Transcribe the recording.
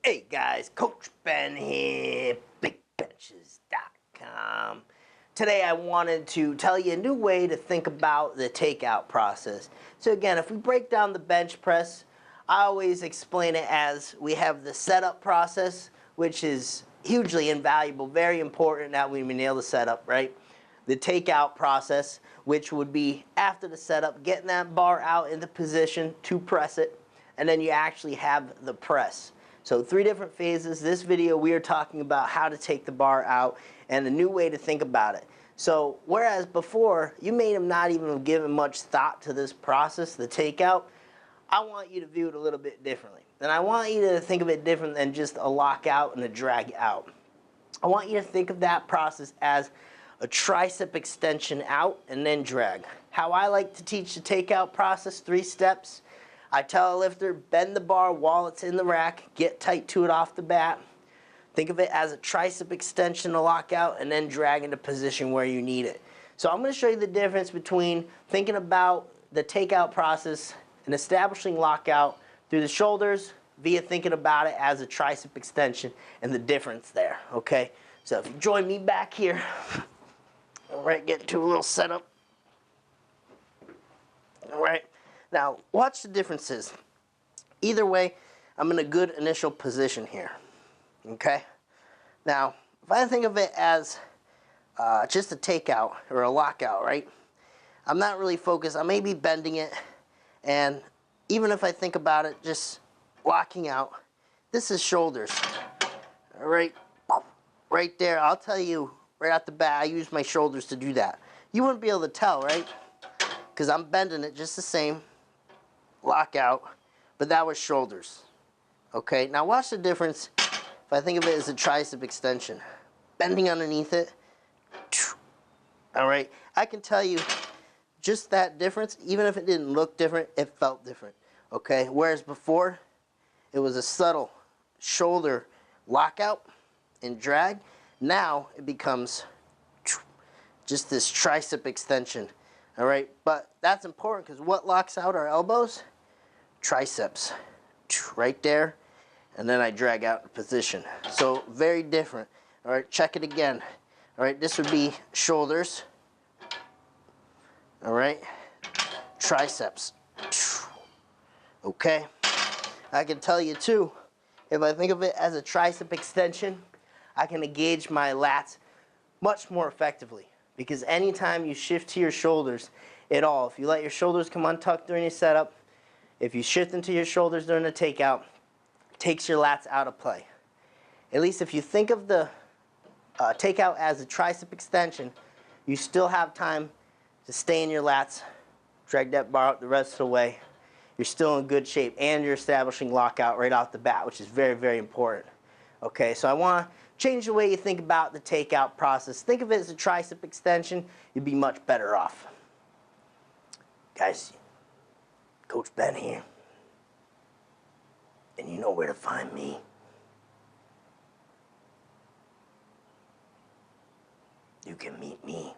Hey guys, Coach Ben here, bigbenchas.com. Today I wanted to tell you a new way to think about the takeout process. So again, if we break down the bench press, I always explain it as we have the setup process, which is hugely invaluable, very important that we nail the setup, right? The takeout process, which would be after the setup, getting that bar out into position to press it, and then you actually have the press. So 3 different phases. This video we are talking about how to take the bar out and a new way to think about it. So whereas before you may have not even given much thought to this process, the takeout, I want you to view it a little bit differently. And I want you to think of it different than just a lockout and a drag out. I want you to think of that process as a tricep extension out and then drag. How I like to teach the takeout process, 3 steps. I tell a lifter, bend the bar while it's in the rack, get tight to it off the bat. Think of it as a tricep extension to lock out and then drag into position where you need it. So I'm going to show you the difference between thinking about the takeout process and establishing lockout through the shoulders via thinking about it as a tricep extension and the difference there, okay? So if you join me back here, all right, get to a little setup. All right. Now, watch the differences. Either way, I'm in a good initial position here, okay? Now, if I think of it as just a takeout or a lockout, right? I'm not really focused. I may be bending it, and even if I think about it, just locking out, this is shoulders, all right? Right there, I'll tell you right off the bat, I use my shoulders to do that. You wouldn't be able to tell, right? Because I'm bending it just the same. Lockout, but that was shoulders. Okay, now watch the difference if I think of it as a tricep extension. Bending underneath it. All right, I can tell you just that difference, even if it didn't look different, it felt different. Okay, whereas before, it was a subtle shoulder lockout and drag. Now it becomes just this tricep extension. All right, but that's important because what locks out our elbows? Triceps, right there, and then I drag out the position. So very different. All right, check it again. All right, this would be shoulders. All right, triceps. Okay, I can tell you too, if I think of it as a tricep extension, I can engage my lats much more effectively because anytime you shift to your shoulders at all, if you let your shoulders come untucked during your setup, if you shift into your shoulders during the takeout, it takes your lats out of play. At least if you think of the takeout as a tricep extension, you still have time to stay in your lats, drag that bar out the rest of the way. You're still in good shape, and you're establishing lockout right off the bat, which is very, very important. Okay, so I want to change the way you think about the takeout process. Think of it as a tricep extension. You'd be much better off. Guys, Coach Ben here, and you know where to find me. You can meet me